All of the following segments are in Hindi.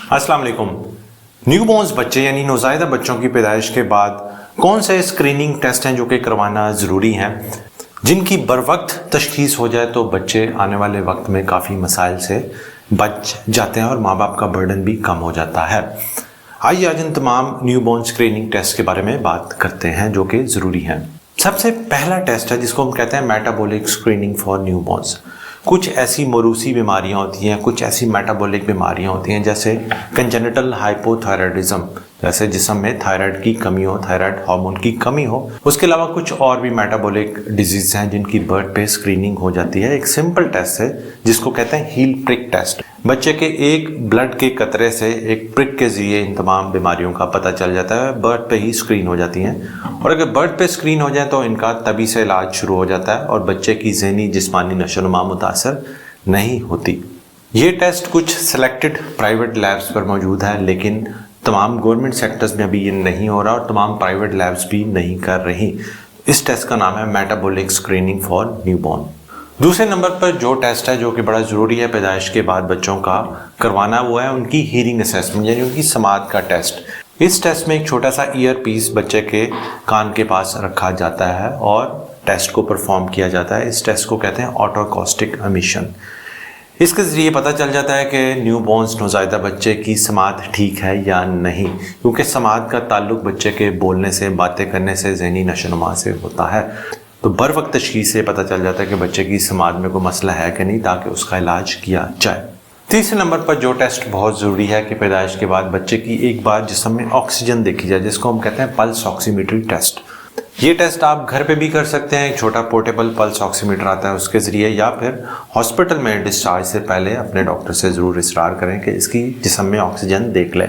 अस्सलाम वालेकुम। न्यूबॉर्न्स बच्चे यानी नौज़ायदा बच्चों की पैदाइश के बाद कौन से स्क्रीनिंग टेस्ट हैं जो कि करवाना ज़रूरी हैं, जिनकी बर वक्त तशख़ीस हो जाए तो बच्चे आने वाले वक्त में काफ़ी मसाइल से बच जाते हैं और माँ बाप का बर्डन भी कम हो जाता है। आइए आज इन तमाम न्यूबॉर्न स्क्रीनिंग टेस्ट के बारे में बात करते हैं जो कि ज़रूरी हैं। सबसे पहला टेस्ट है जिसको हम कहते हैं मेटाबॉलिक स्क्रीनिंग फॉर न्यूबॉर्न्स। कुछ ऐसी मौरूसी बीमारियां होती हैं, कुछ ऐसी मेटाबॉलिक बीमारियां होती हैं जैसे कंजेनिटल हाइपोथायराइडिज्म, जैसे जिस्म में थायराइड की कमी हो, थायराइड हार्मोन की कमी हो। उसके अलावा कुछ और भी मेटाबॉलिक डिजीज हैं जिनकी बर्थ पे स्क्रीनिंग हो जाती है। एक सिंपल टेस्ट है जिसको कहते हैं हील प्रिक टेस्ट। बच्चे के एक ब्लड के कतरे से एक प्रिक के जरिए इन तमाम बीमारियों का पता चल जाता है, बर्थ पे ही स्क्रीन हो जाती हैं। और अगर बर्थ पे स्क्रीन हो जाए तो इनका तभी से इलाज शुरू हो जाता है और बच्चे की ज़हनी जिस्मानी नशोनुमा मुतासर नहीं होती। ये टेस्ट कुछ सिलेक्टेड प्राइवेट लैब्स पर मौजूद है, लेकिन तमाम गवर्नमेंट सेक्टर्स में अभी ये नहीं हो रहा और तमाम प्राइवेट लैब्स भी नहीं कर रही। इस टेस्ट का नाम है मेटाबॉलिक स्क्रीनिंग फॉर न्यूबॉर्न। दूसरे नंबर पर जो टेस्ट है जो कि बड़ा ज़रूरी है पैदाइश के बाद बच्चों का करवाना, वो है उनकी हीयरिंग असेसमेंट यानी उनकी समात का टेस्ट। इस टेस्ट में एक छोटा सा ईयर पीस बच्चे के कान के पास रखा जाता है और टेस्ट को परफॉर्म किया जाता है। इस टेस्ट को कहते हैं ऑटोकॉस्टिक एमिशन। इसके ज़रिए पता चल जाता है कि न्यूबॉर्न्स नौज़ायदा बच्चे की समात ठीक है या नहीं, क्योंकि समात का ताल्लुक बच्चे के बोलने से, बातें करने से, ज़हनी नशोनुमा से होता है। तो बर वक्त तशख़ीस से पता चल जाता है कि बच्चे की समात में कोई मसला है कि नहीं, ताकि उसका इलाज किया जाए। तीसरे नंबर पर जो टेस्ट बहुत ज़रूरी है कि पैदाइश के बाद बच्चे की एक बार जिस्म में ऑक्सीजन देखी जाए, जिसको हम कहते हैं पल्स ऑक्सीमीट्री टेस्ट। ये टेस्ट आप घर पे भी कर सकते हैं। एक छोटा पोर्टेबल पल्स ऑक्सीमीटर आता है उसके ज़रिए, या फिर हॉस्पिटल में डिस्चार्ज से पहले अपने डॉक्टर से ज़रूर इसरार करें कि इसकी जिस्म में ऑक्सीजन देख लें।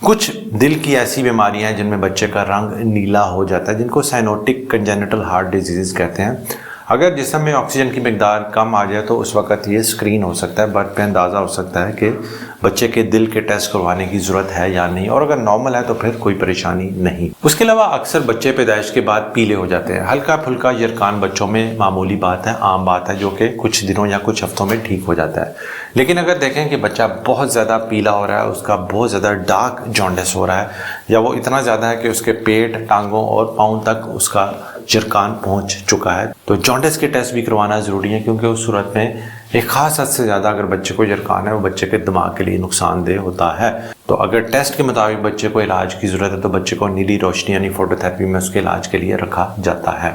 कुछ दिल की ऐसी बीमारियां हैं जिनमें बच्चे का रंग नीला हो जाता है, जिनको साइनोटिक कंजेनिटल हार्ट डिजीज कहते हैं। अगर जिस्म में ऑक्सीजन की मिकदार कम आ जाए तो उस वक्त ये स्क्रीन हो सकता है, बर्थ पे अंदाज़ा हो सकता है कि बच्चे के दिल के टेस्ट करवाने की ज़रूरत है या नहीं, और अगर नॉर्मल है तो फिर कोई परेशानी नहीं। उसके अलावा अक्सर बच्चे पैदाइश के बाद पीले हो जाते हैं। हल्का फुल्का यरकान बच्चों में मामूली बात है, आम बात है, जो कि कुछ दिनों या कुछ हफ्तों में ठीक हो जाता है। लेकिन अगर देखें कि बच्चा बहुत ज़्यादा पीला हो रहा है, उसका बहुत ज़्यादा डार्क जॉन्डिस हो रहा है, या वो इतना ज़्यादा है कि उसके पेट, टांगों और पाँव तक उसका यरकान पहुंच चुका है, तो जॉन्डिस के टेस्ट भी करवाना ज़रूरी है, क्योंकि उस सूरत में एक ख़ास हद से ज़्यादा अगर बच्चे को यरकान है वो बच्चे के दिमाग के लिए नुकसानदेह होता है। तो अगर टेस्ट के मुताबिक बच्चे को इलाज की ज़रूरत है तो बच्चे को नीली रोशनी यानी फोटोथेरेपी में उसके इलाज के लिए रखा जाता है,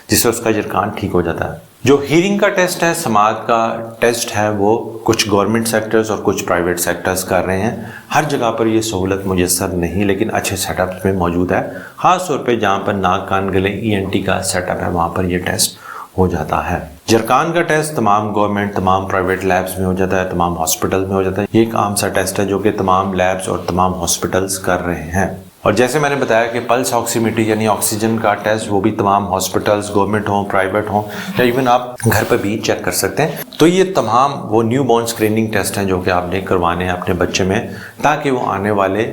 जिससे उसका यरकान ठीक हो जाता है। जो हीयरिंग का टेस्ट है, समात का टेस्ट है, वो कुछ गवर्नमेंट सेक्टर्स और कुछ प्राइवेट सेक्टर्स कर रहे हैं। हर जगह पर ये सहूलत मुयस्सर नहीं, लेकिन अच्छे सेटअप्स में मौजूद है। ख़ास तौर पे जहाँ पर नाक कान गले ENT का सेटअप है वहाँ पर ये टेस्ट हो जाता है। यरकान का टेस्ट तमाम गवर्नमेंट, तमाम प्राइवेट लैब्स में हो जाता है, तमाम हॉस्पिटल में हो जाता है। ये एक आम सा टेस्ट है जो कि तमाम लैब्स और तमाम हॉस्पिटल्स कर रहे हैं। और जैसे मैंने बताया कि पल्स ऑक्सीमीट्री यानी ऑक्सीजन का टेस्ट वो भी तमाम हॉस्पिटल्स, गवर्नमेंट हों, प्राइवेट हों, या इवन आप घर पर भी चेक कर सकते हैं। तो ये तमाम वो न्यूबॉर्न स्क्रीनिंग टेस्ट हैं जो कि आपने करवाने हैं अपने बच्चे में, ताकि वो आने वाले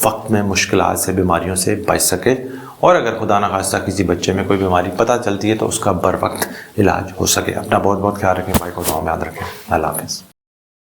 वक्त में मुश्किलात से, बीमारियों से बच सके। और अगर खुदा न खास्ता किसी बच्चे में कोई बीमारी पता चलती है तो उसका बर वक्त इलाज हो सके। अपना बहुत बहुत ख्याल रखें, भाई को दुआ में याद रखें। अल्लाह हाफ़िज़।